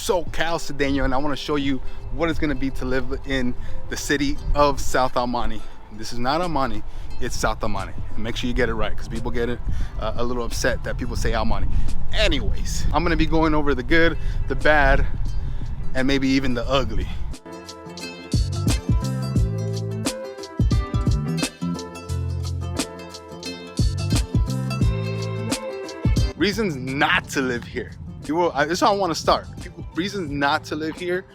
SoCal Cedeno, and I want to show you what it's going to be to live in the city of South El Monte. This is not El Monte, it's South El Monte. And make sure you get it right, because people get it a little upset that people say El Monte. Anyways, I'm going to be going over the good, the bad, and maybe even the ugly. Reasons not to live here. This is how I want to start. Reasons not to live here.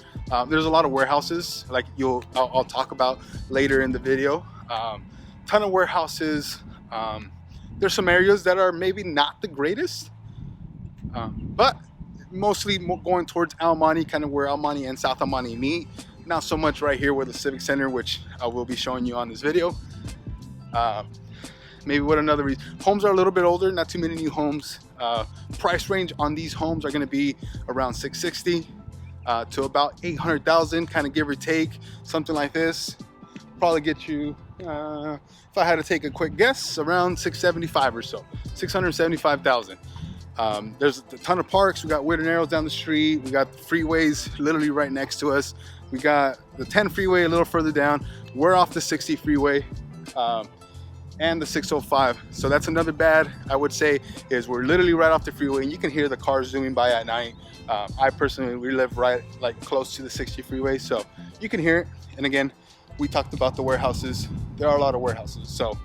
There's a lot of warehouses, like I'll talk about later in the video. Ton of warehouses. There's some areas that are maybe not the greatest, but mostly going towards El Monte, kind of where El Monte and South El Monte meet. Not so much right here where the Civic Center, which I will be showing you on this video. Maybe what another reason. Homes are a little bit older, not too many new homes. Price range on these homes are going to be around 660 to about 800,000, kind of give or take, something like this. Probably get you, if I had to take a quick guess, around 675 or so, 675,000. There's a ton of parks. We got Weird and Arrows down the street. We got the freeways literally right next to us. We got the 10 freeway a little further down. We're off the 60 freeway. And the 605. So that's another bad, I would say, is we're literally right off the freeway and you can hear the cars zooming by at night. I personally, we live right like close to the 60 freeway, so you can hear it. And again, we talked about the warehouses. There are a lot of warehouses. So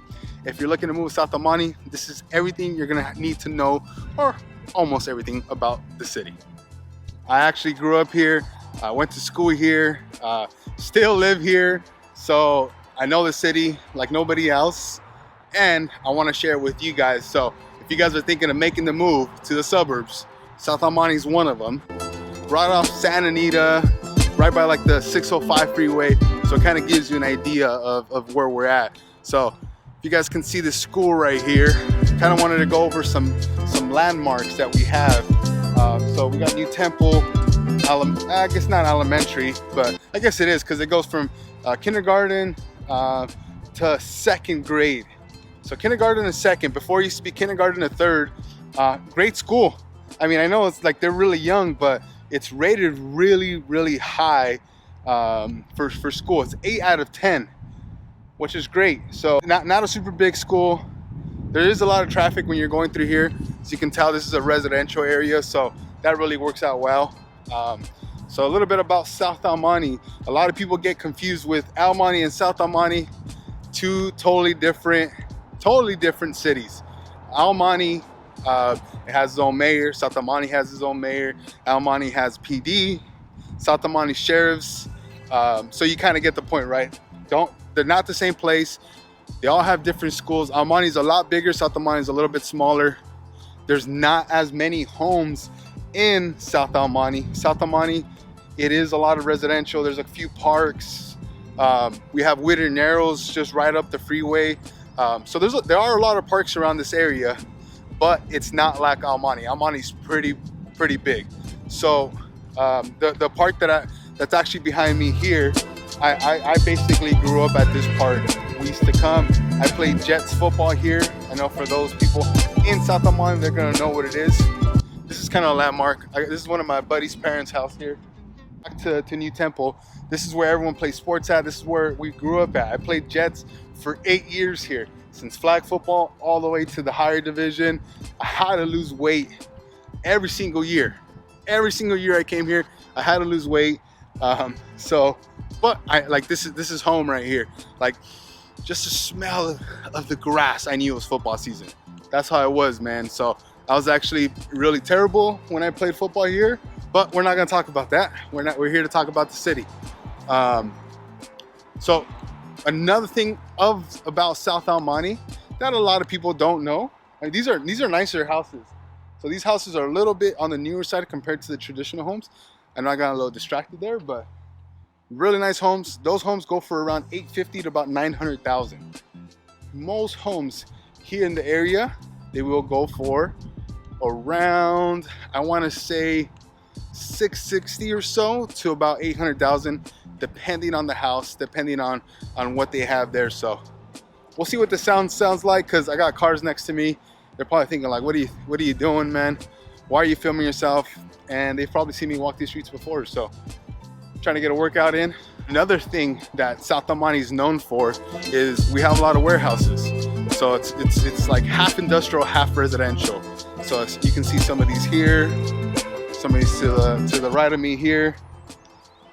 if you're looking to move South El Monte, this is everything you're gonna need to know, or almost everything about the city. I actually grew up here. I went to school here, still live here. So I know the city like nobody else. And I want to share it with you guys. So if you guys are thinking of making the move to the suburbs, South El Monte is one of them. Right off Santa Anita, right by like the 605 freeway. So it kind of gives you an idea of where we're at. So if you guys can see the school right here, kind of wanted to go over some landmarks that we have. So we got New Temple, I guess not elementary, but I guess it is, because it goes from kindergarten to second grade. So kindergarten and second, before it used to be kindergarten and third. Great school. I mean, I know it's like they're really young, but it's rated really, really high for school. It's 8 out of 10, which is great. So not a super big school. There is a lot of traffic when you're going through here. As you can tell, this is a residential area, so that really works out well. So a little bit about South El Monte. A lot of people get confused with El Monte and South El Monte, two totally different cities. El Monte it has its own mayor. South El Monte has its own mayor. El Monte has PD. South El Monte sheriffs. So you kind of get the point, right? They're not the same place. They all have different schools. El Monte is a lot bigger. South El Monte is a little bit smaller. There's not as many homes in South El Monte. South El Monte, it is a lot of residential. There's a few parks. We have Weird and Arrows just right up the freeway. So there are a lot of parks around this area, but it's not like El Monte. El Monte's pretty big. So the park that's actually behind me here, I basically grew up at this park. We used to come. I played Jets football here. I know for those people in South El Monte, they're gonna know what it is. This is kind of a landmark. This is one of my buddy's parents' house here. Back to New Temple. This is where everyone plays sports at. This is where we grew up at. I played Jets for 8 years here, since flag football all the way to the higher division. I had to lose weight every single year. Every single year I came here, I had to lose weight. But I like this is home right here. Like just the smell of the grass, I knew it was football season. That's how it was, man. So I was actually really terrible when I played football here, but we're not gonna talk about that. We're here to talk about the city. So another thing about South El Monte that a lot of people don't know, I mean, these are nicer houses. So these houses are a little bit on the newer side compared to the traditional homes. I know I got a little distracted there, but really nice homes. Those homes go for around $850,000 to about $900,000. Most homes here in the area, they will go for around, I want to say $660,000 or so to about $800,000, depending on the house, depending on what they have there. So we'll see what the sounds like, because I got cars next to me. They're probably thinking like, what are you doing, man? Why are you filming yourself? and they've probably seen me walk these streets before. So I'm trying to get a workout in. Another thing that South El Monte is known for is we have a lot of warehouses. So it's like half industrial, half residential. So you can see some of these here, some of these to the right of me here.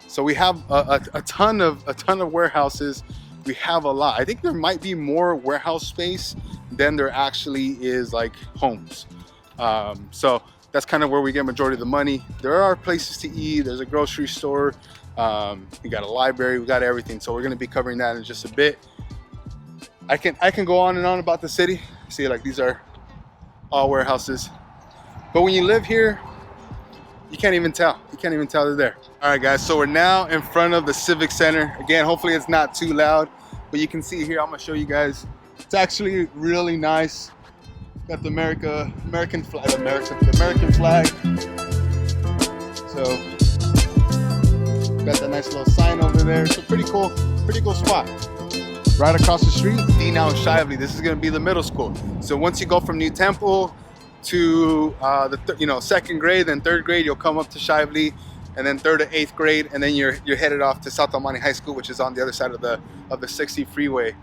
So we have a ton of warehouses. We have a lot. I think there might be more warehouse space than there actually is like homes. So that's kind of where we get majority of the money. There are places to eat. There's a grocery store. We got a library. We got everything. So we're going to be covering that in just a bit. I can go on and on about the city. See, like these are all warehouses. But when you live here, you can't even tell. You can't even tell they're there. All right, guys. So we're now in front of the Civic Center. Again, hopefully it's not too loud, but you can see here. I'm gonna show you guys. It's actually really nice. Got the American flag. So got that nice little sign over there. It's a pretty cool spot. Right across the street, D-Now and Shively. This is gonna be the middle school. So once you go from New Temple to second grade, then third grade, you'll come up to Shively, and then third to eighth grade, and then you're headed off to South El Monte High School, which is on the other side of the 60 freeway.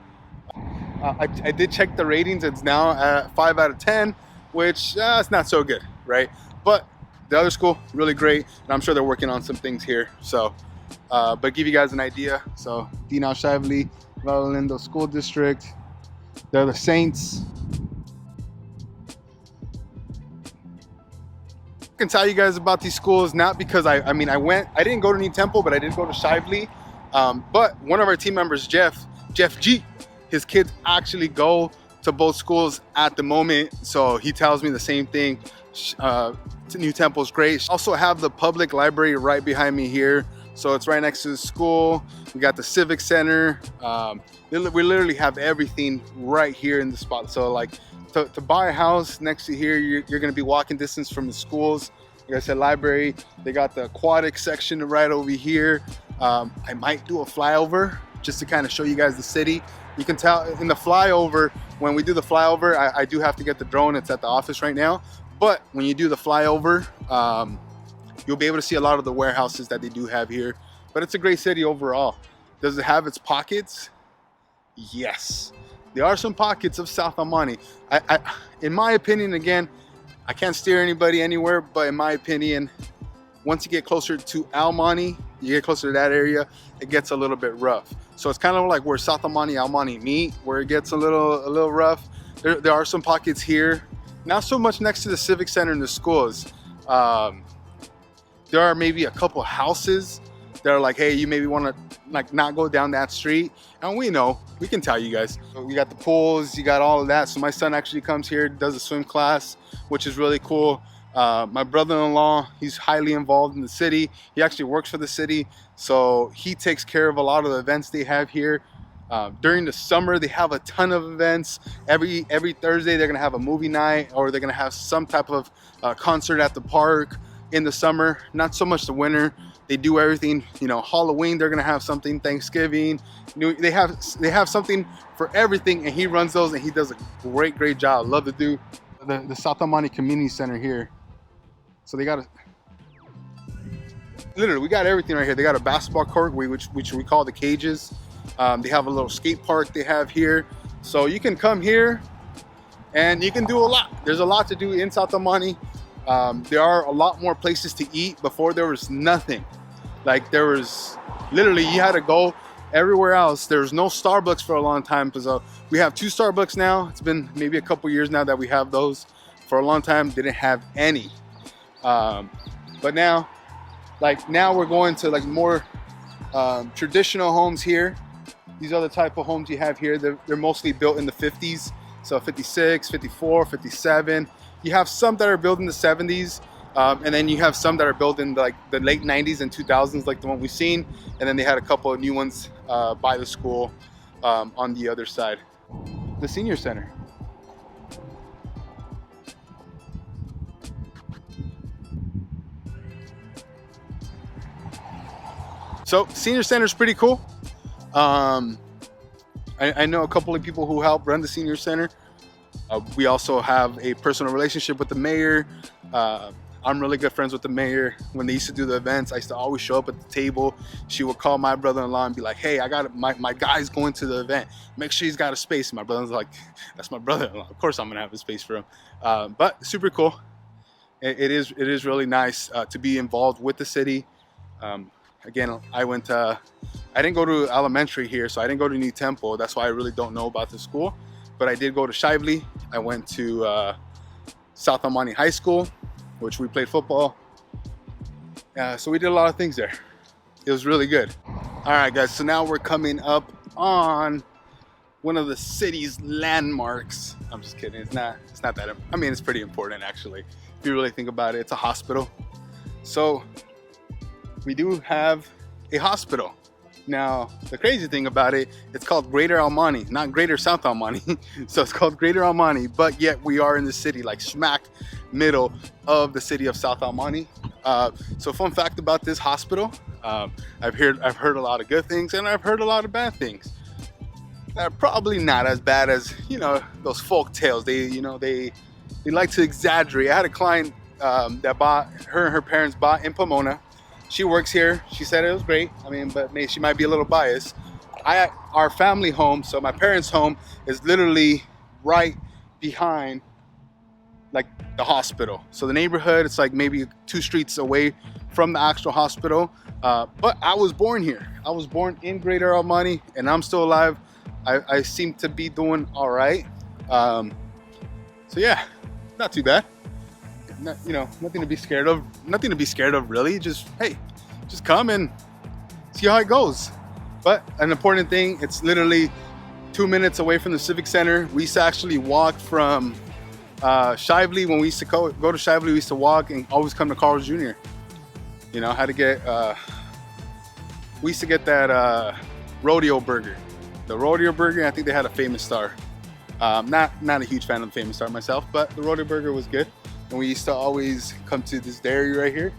I did check the ratings. It's now at 5 out of 10, which it's not so good, right? But the other school, really great, and I'm sure they're working on some things here. So, but give you guys an idea. So D-Now Shively, Valolindo School District. They're the Saints. I can tell you guys about these schools, not because I didn't go to New Temple, but I did go to Shively. But one of our team members, Jeff G, his kids actually go to both schools at the moment. So he tells me the same thing. New Temple's great. Also have the public library right behind me here. So it's right next to the school. We got the Civic Center. We literally have everything right here in the spot. So like, to buy a house next to here, you're going to be walking distance from the schools. Like I said, library. They got the aquatic section right over here. I might do a flyover just to kind of show you guys the city. You can tell in the flyover, when we do the flyover, I do have to get the drone. It's at the office right now. But when you do the flyover, you'll be able to see a lot of the warehouses that they do have here. But it's a great city overall. Does it have its pockets? Yes. There are some pockets of South El Monte. In my opinion, again, I can't steer anybody anywhere, but in my opinion, once you get closer to El Monte, you get closer to that area, it gets a little bit rough. So it's kind of like where South El Monte meet, where it gets a little rough. There are some pockets here, not so much next to the Civic Center and the schools. There are maybe a couple houses that are like, hey, you maybe want to like not go down that street, and we can tell you guys. So we got the pools, you got all of that. So my son actually comes here, does a swim class, which is really cool. My brother-in-law, he's highly involved in the city. He actually works for the city, so he takes care of a lot of the events they have here. During the summer, they have a ton of events. Every Thursday, they're gonna have a movie night, or they're gonna have some type of concert at the park. In the summer, not so much the winter. They do everything, Halloween, they're gonna have something, Thanksgiving, they have something for everything, and he runs those, and he does a great job. Love to do the South El Monte Community Center here. So they got literally, we got everything right here. They got a basketball court, which we call the cages. They have a little skate park they have here. So you can come here and you can do a lot. There's a lot to do in South El Monte. There are a lot more places to eat. Before, there was nothing. Like, there was literally, you had to go everywhere else. There was no Starbucks for a long time. So we have 2 Starbucks now. It's been maybe a couple years now that we have those. For a long time, didn't have any. But now we're going to like more traditional homes here. These are the type of homes you have here. They're mostly built in the 50s. So 56, 54, 57. You have some that are built in the 70s, and then you have some that are built in like the late 90s and 2000s, like the one we've seen. And then they had a couple of new ones by the school on the other side. The senior center. So senior center is pretty cool. I know a couple of people who help run the senior center. We also have a personal relationship with the mayor. I'm really good friends with the mayor. When they used to do the events, I used to always show up at the table. She would call my brother-in-law and be like, hey, I got my guy's going to the event. Make sure he's got a space. And my brother's like, that's my brother-in-law. Of course I'm gonna have a space for him. But super cool. It is really nice to be involved with the city. Again, I didn't go to elementary here, so I didn't go to New Temple. That's why I really don't know about the school. But I did go to Shively. I went to South El Monte High School, which we played football. So we did a lot of things there. It was really good. All right, guys, so now we're coming up on one of the city's landmarks. I'm just kidding. It's not that, I mean, it's pretty important actually. If you really think about it, it's a hospital. So we do have a hospital. Now, the crazy thing about it, it's called Greater El Monte, not Greater South El Monte. So it's called Greater El Monte, but yet we are in the city, like smack middle of the city of South El Monte. So fun fact about this hospital, I've heard a lot of good things and I've heard a lot of bad things. Probably not as bad as, you know, those folk tales. They like to exaggerate. I had a client that her and her parents bought in Pomona. She works here. She said it was great. I mean, but maybe she might be a little biased. Our family home, so my parents' home, is literally right behind like the hospital. So the neighborhood, it's like maybe 2 streets away from the actual hospital. But I was born here. I was born in Greater El Monte, and I'm still alive. I seem to be doing all right. So yeah, not too bad. Nothing to be scared of. Nothing to be scared of, really. Just, hey, just come and see how it goes. But an important thing, it's literally 2 minutes away from the Civic Center. We used to actually walk from Shively. When we used to go to Shively, we used to walk and always come to Carl's Jr. You know, had to get, we used to get that rodeo burger. The rodeo burger, I think they had a Famous Star. Not a huge fan of the Famous Star myself, but the rodeo burger was good. And we used to always come to this dairy right here.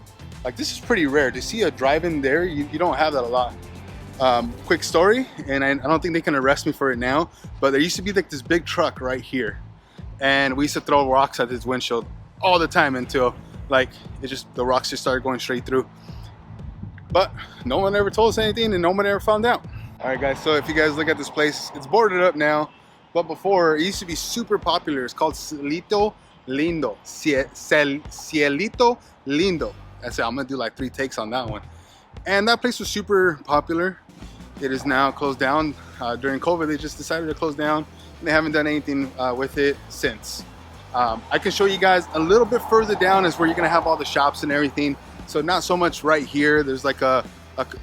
Like, this is pretty rare to see a drive-in dairy. You don't have that a lot. Quick story, and I don't think they can arrest me for it now, but there used to be like this big truck right here, and we used to throw rocks at his windshield all the time until like the rocks just started going straight through. But no one ever told us anything, and no one ever found out. All right, guys, so if you guys look at this place, it's boarded up now, but before it used to be super popular. It's called Cielito Lindo. Cielito Lindo. I'm gonna do like 3 takes on that one. And that place was super popular. It is now closed down. During COVID, they just decided to close down, and they haven't done anything with it since. I can show you guys a little bit further down is where you're gonna have all the shops and everything. So not so much right here. There's like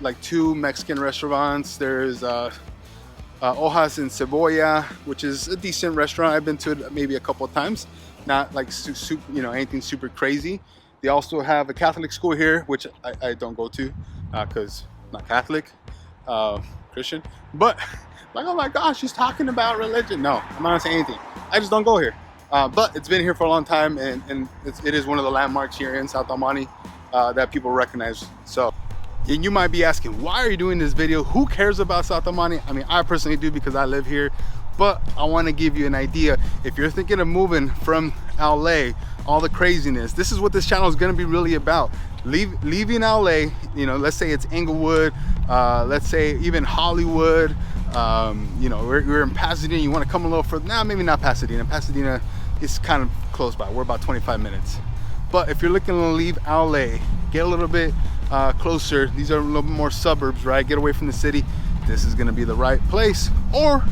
like 2 Mexican restaurants. There's Hojas en Cebolla, which is a decent restaurant. I've been to it maybe a couple of times. Not like anything super crazy. They also have a Catholic school here, which I don't go to because I'm not Catholic, Christian. But like, oh my gosh, she's talking about religion. No, I'm not saying anything. I just don't go here. But it's been here for a long time, and it is one of the landmarks here in South El Monte that people recognize. So, and you might be asking, why are you doing this video? Who cares about South El Monte? I mean, I personally do because I live here. But I want to give you an idea. If you're thinking of moving from LA, all the craziness, this is what this channel is going to be really about. Leaving LA, let's say it's Inglewood, let's say even Hollywood, we're in Pasadena, you want to come a little further. Nah, maybe not Pasadena. Pasadena is kind of close by. We're about 25 minutes. But if you're looking to leave LA, get a little bit closer. These are a little bit more suburbs, right? Get away from the city. This is going to be the right place. Or